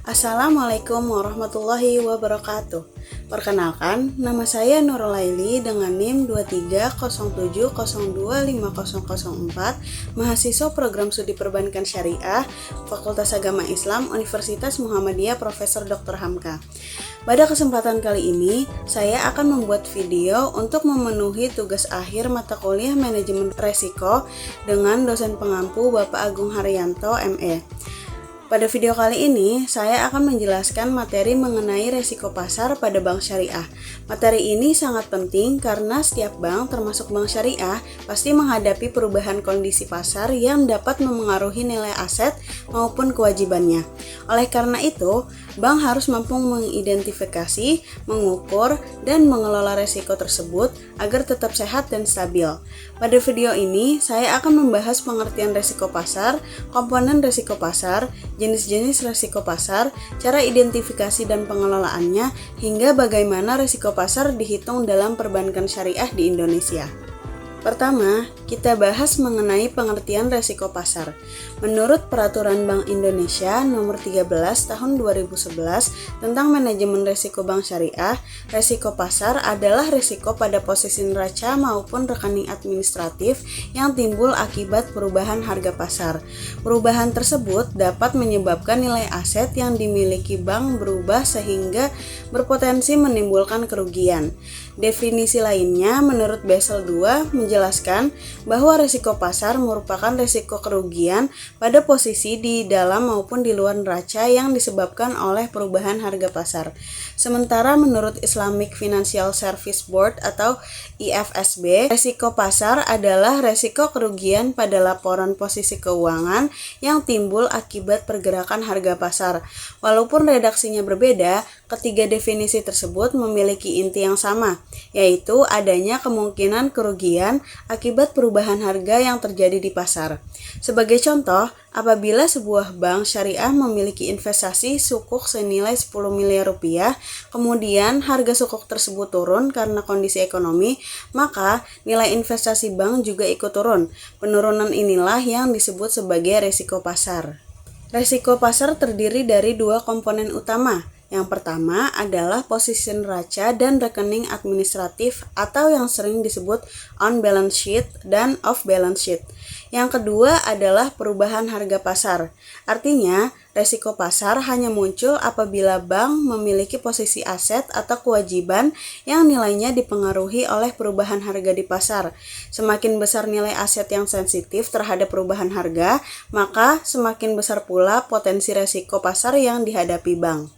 Assalamualaikum warahmatullahi wabarakatuh. Perkenalkan, nama saya Nurulaili dengan NIM 2307025004, mahasiswa program studi perbankan syariah, Fakultas Agama Islam, Universitas Muhammadiyah Profesor Dr. Hamka. Pada kesempatan kali ini, saya akan membuat video untuk memenuhi tugas akhir mata kuliah Manajemen Resiko dengan dosen pengampu Bapak Agung Haryanto, ME. Pada video kali ini, saya akan menjelaskan materi mengenai resiko pasar pada bank syariah. Materi ini sangat penting karena setiap bank, termasuk bank syariah, pasti menghadapi perubahan kondisi pasar yang dapat memengaruhi nilai aset maupun kewajibannya. Oleh karena itu, bank harus mampu mengidentifikasi, mengukur, dan mengelola resiko tersebut agar tetap sehat dan stabil. Pada video ini, saya akan membahas pengertian resiko pasar, komponen resiko pasar, jenis-jenis resiko pasar, cara identifikasi dan pengelolaannya, hingga bagaimana resiko pasar dihitung dalam perbankan syariah di Indonesia. Pertama, kita bahas mengenai pengertian resiko pasar. Menurut Peraturan Bank Indonesia Nomor 13 Tahun 2011 tentang Manajemen Resiko Bank Syariah, resiko pasar adalah resiko pada posisi neraca maupun rekening administratif yang timbul akibat perubahan harga pasar. Perubahan tersebut dapat menyebabkan nilai aset yang dimiliki bank berubah sehingga berpotensi menimbulkan kerugian. Definisi lainnya menurut Basel II menjelaskan bahwa risiko pasar merupakan risiko kerugian pada posisi di dalam maupun di luar neraca yang disebabkan oleh perubahan harga pasar. Sementara menurut Islamic Financial Service Board atau IFSB, risiko pasar adalah risiko kerugian pada laporan posisi keuangan yang timbul akibat pergerakan harga pasar. Walaupun redaksinya berbeda, ketiga definisi tersebut memiliki inti yang sama, yaitu adanya kemungkinan kerugian akibat perubahan harga yang terjadi di pasar. Sebagai contoh, apabila sebuah bank syariah memiliki investasi sukuk senilai 10 miliar rupiah, kemudian harga sukuk tersebut turun karena kondisi ekonomi, maka nilai investasi bank juga ikut turun. Penurunan inilah yang disebut sebagai risiko pasar. Risiko pasar terdiri dari dua komponen utama. Yang pertama adalah posisi neraca dan rekening administratif atau yang sering disebut on balance sheet dan off balance sheet. Yang kedua adalah perubahan harga pasar. Artinya, resiko pasar hanya muncul apabila bank memiliki posisi aset atau kewajiban yang nilainya dipengaruhi oleh perubahan harga di pasar. Semakin besar nilai aset yang sensitif terhadap perubahan harga, maka semakin besar pula potensi resiko pasar yang dihadapi bank.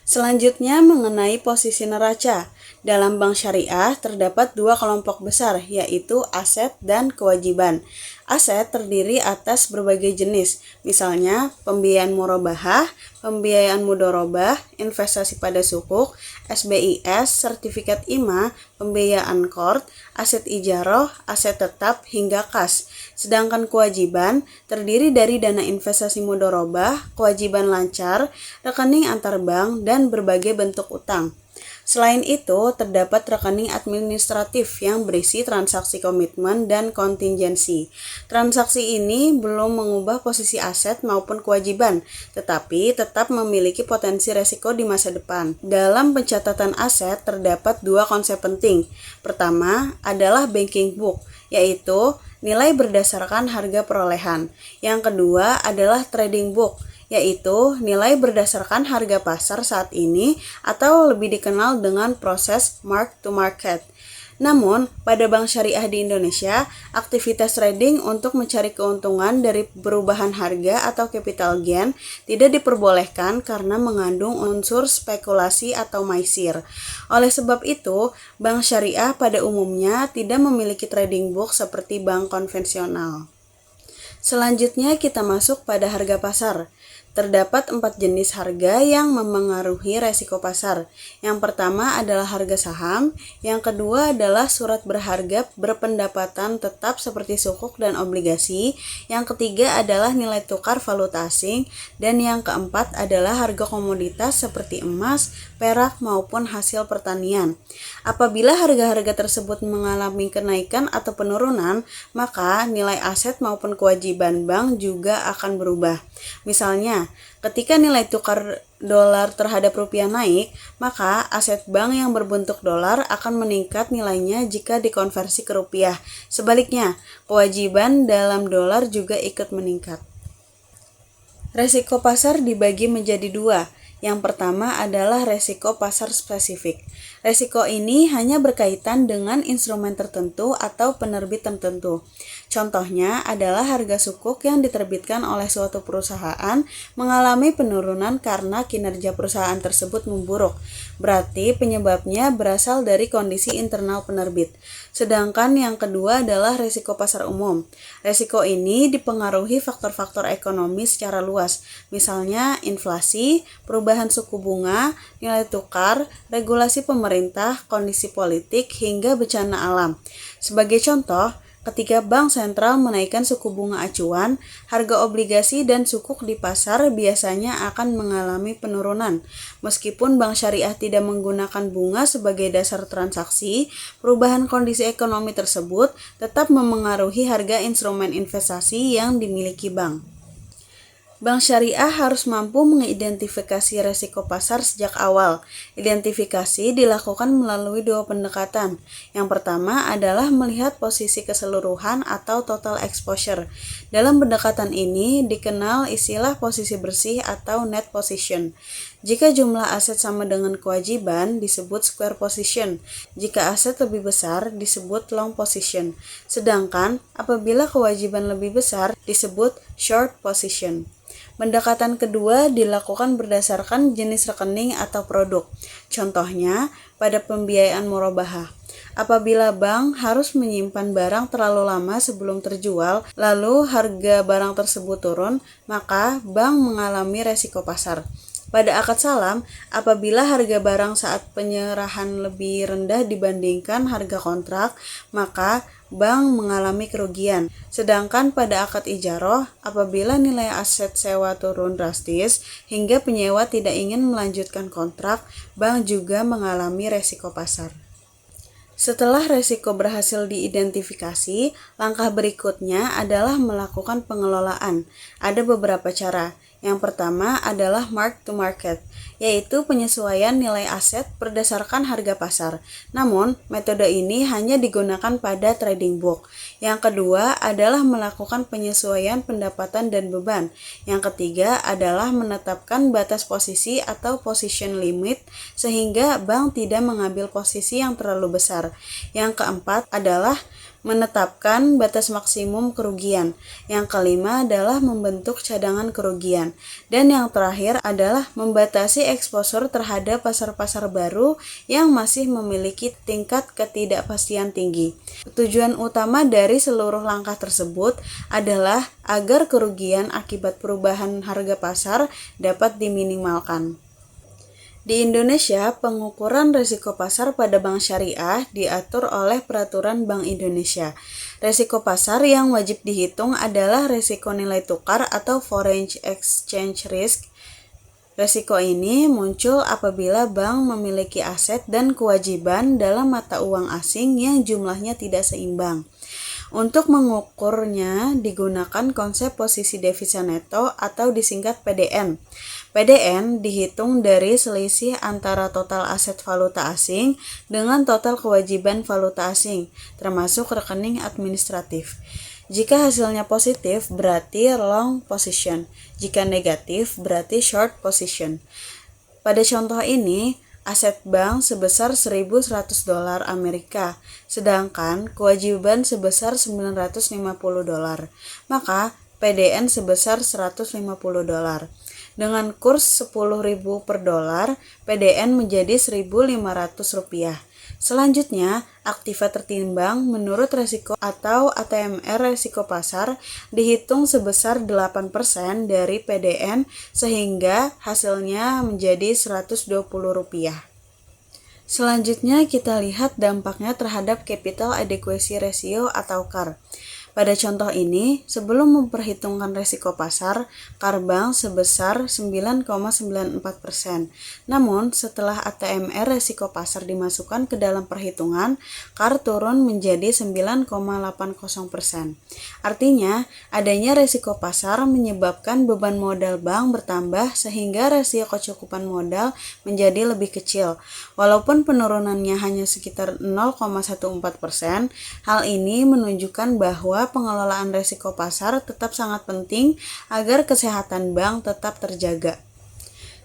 Selanjutnya mengenai posisi neraca. Dalam bank syariah terdapat dua kelompok besar, yaitu aset dan kewajiban. Aset terdiri atas berbagai jenis, misalnya pembiayaan murabahah, pembiayaan mudharabah, investasi pada sukuk, SBIS, sertifikat IMA, pembiayaan qard, aset ijaroh, aset tetap, hingga kas. Sedangkan kewajiban terdiri dari dana investasi mudharabah, kewajiban lancar, rekening antar bank, dan berbagai bentuk utang. Selain itu, terdapat rekening administratif yang berisi transaksi komitmen dan kontingensi. Transaksi ini belum mengubah posisi aset maupun kewajiban, tetapi tetap memiliki potensi resiko di masa depan. Dalam pencatatan aset terdapat dua konsep penting. Pertama adalah banking book, yaitu nilai berdasarkan harga perolehan. Yang kedua adalah trading book, yaitu nilai berdasarkan harga pasar saat ini atau lebih dikenal dengan proses mark to market. Namun, pada bank syariah di Indonesia, aktivitas trading untuk mencari keuntungan dari perubahan harga atau capital gain tidak diperbolehkan karena mengandung unsur spekulasi atau maisir. Oleh sebab itu, bank syariah pada umumnya tidak memiliki trading book seperti bank konvensional. Selanjutnya kita masuk pada harga pasar. Terdapat 4 jenis harga yang memengaruhi resiko pasar. Yang pertama adalah harga saham, yang kedua adalah surat berharga berpendapatan tetap seperti sukuk dan obligasi, yang ketiga adalah nilai tukar valuta asing, dan yang keempat adalah harga komoditas seperti emas, perak maupun hasil pertanian. Apabila harga-harga tersebut mengalami kenaikan atau penurunan, maka nilai aset maupun kewajiban bank juga akan berubah. Misalnya, ketika nilai tukar dolar terhadap rupiah naik, maka aset bank yang berbentuk dolar akan meningkat nilainya jika dikonversi ke rupiah. Sebaliknya, kewajiban dalam dolar juga ikut meningkat. Resiko pasar dibagi menjadi dua. Yang pertama adalah resiko pasar spesifik. Resiko ini hanya berkaitan dengan instrumen tertentu atau penerbit tertentu. Contohnya adalah harga sukuk yang diterbitkan oleh suatu perusahaan mengalami penurunan karena kinerja perusahaan tersebut memburuk. Berarti penyebabnya berasal dari kondisi internal penerbit. Sedangkan yang kedua adalah resiko pasar umum. Resiko ini dipengaruhi faktor-faktor ekonomi secara luas, misalnya inflasi, perubahan suku bunga, nilai tukar, regulasi pemerintah, kondisi politik, hingga bencana alam. Sebagai contoh, ketika bank sentral menaikkan suku bunga acuan, harga obligasi dan sukuk di pasar biasanya akan mengalami penurunan. Meskipun bank syariah tidak menggunakan bunga sebagai dasar transaksi, perubahan kondisi ekonomi tersebut tetap memengaruhi harga instrumen investasi yang dimiliki bank. Bank syariah harus mampu mengidentifikasi resiko pasar sejak awal. Identifikasi dilakukan melalui dua pendekatan. Yang pertama adalah melihat posisi keseluruhan atau total exposure. Dalam pendekatan ini dikenal istilah posisi bersih atau net position. Jika jumlah aset sama dengan kewajiban disebut square position. Jika aset lebih besar disebut long position. Sedangkan apabila kewajiban lebih besar disebut short position. Pendekatan kedua dilakukan berdasarkan jenis rekening atau produk. Contohnya, pada pembiayaan murabahah. Apabila bank harus menyimpan barang terlalu lama sebelum terjual, lalu harga barang tersebut turun, maka bank mengalami resiko pasar. Pada akad salam, apabila harga barang saat penyerahan lebih rendah dibandingkan harga kontrak, maka bank mengalami kerugian. Sedangkan pada akad ijaroh, apabila nilai aset sewa turun drastis hingga penyewa tidak ingin melanjutkan kontrak, bank juga mengalami resiko pasar. Setelah resiko berhasil diidentifikasi, langkah berikutnya adalah melakukan pengelolaan. Ada beberapa cara. Yang pertama adalah mark to market, yaitu penyesuaian nilai aset berdasarkan harga pasar. Namun, metode ini hanya digunakan pada trading book. Yang kedua adalah melakukan penyesuaian pendapatan dan beban. Yang ketiga adalah menetapkan batas posisi atau position limit sehingga bank tidak mengambil posisi yang terlalu besar. Yang keempat adalah menetapkan batas maksimum kerugian. Yang kelima adalah membentuk cadangan kerugian. Dan yang terakhir adalah membatasi eksposur terhadap pasar-pasar baru yang masih memiliki tingkat ketidakpastian tinggi. Tujuan utama dari seluruh langkah tersebut adalah agar kerugian akibat perubahan harga pasar dapat diminimalkan. Di Indonesia, pengukuran risiko pasar pada bank syariah diatur oleh Peraturan Bank Indonesia. Risiko pasar yang wajib dihitung adalah risiko nilai tukar atau foreign exchange risk. Risiko ini muncul apabila bank memiliki aset dan kewajiban dalam mata uang asing yang jumlahnya tidak seimbang. Untuk mengukurnya digunakan konsep posisi devisa neto atau disingkat PDN. PDN dihitung dari selisih antara total aset valuta asing dengan total kewajiban valuta asing, termasuk rekening administratif. Jika hasilnya positif, berarti long position. Jika negatif, berarti short position. Pada contoh ini, aset bank sebesar $1.100 Amerika, sedangkan kewajiban sebesar $950. Maka PDN sebesar $150. Dengan kurs 10.000 per dolar, PDN menjadi Rp1.500. Selanjutnya, aktiva tertimbang menurut resiko atau ATMR resiko pasar dihitung sebesar 8% dari PDN sehingga hasilnya menjadi Rp120. Selanjutnya kita lihat dampaknya terhadap capital adequacy ratio atau CAR. Pada contoh ini, sebelum memperhitungkan risiko pasar, KAR bank sebesar 9,94%. Namun, setelah ATMR risiko pasar dimasukkan ke dalam perhitungan, KAR turun menjadi 9,80%. Artinya, adanya risiko pasar menyebabkan beban modal bank bertambah sehingga rasio kecukupan modal menjadi lebih kecil. Walaupun penurunannya hanya sekitar 0,14%, hal ini menunjukkan bahwa pengelolaan risiko pasar tetap sangat penting agar kesehatan bank tetap terjaga.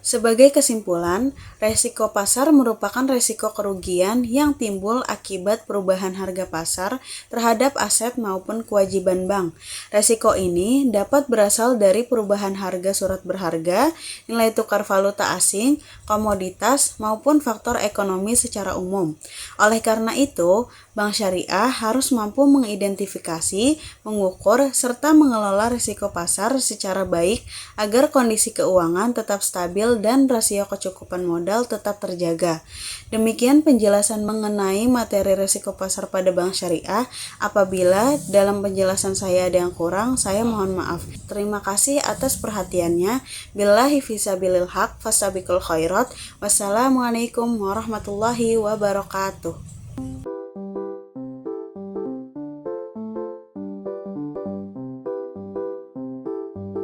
Sebagai kesimpulan, resiko pasar merupakan resiko kerugian yang timbul akibat perubahan harga pasar terhadap aset maupun kewajiban bank. Resiko ini dapat berasal dari perubahan harga surat berharga, nilai tukar valuta asing, komoditas, maupun faktor ekonomi secara umum. Oleh karena itu, Bank Syariah harus mampu mengidentifikasi, mengukur, serta mengelola risiko pasar secara baik agar kondisi keuangan tetap stabil dan rasio kecukupan modal tetap terjaga. Demikian penjelasan mengenai materi risiko pasar pada Bank Syariah. Apabila dalam penjelasan saya ada yang kurang, saya mohon maaf. Terima kasih atas perhatiannya. Billahi fisabilil haq, fastabiqul khairat. Wassalamualaikum warahmatullahi wabarakatuh.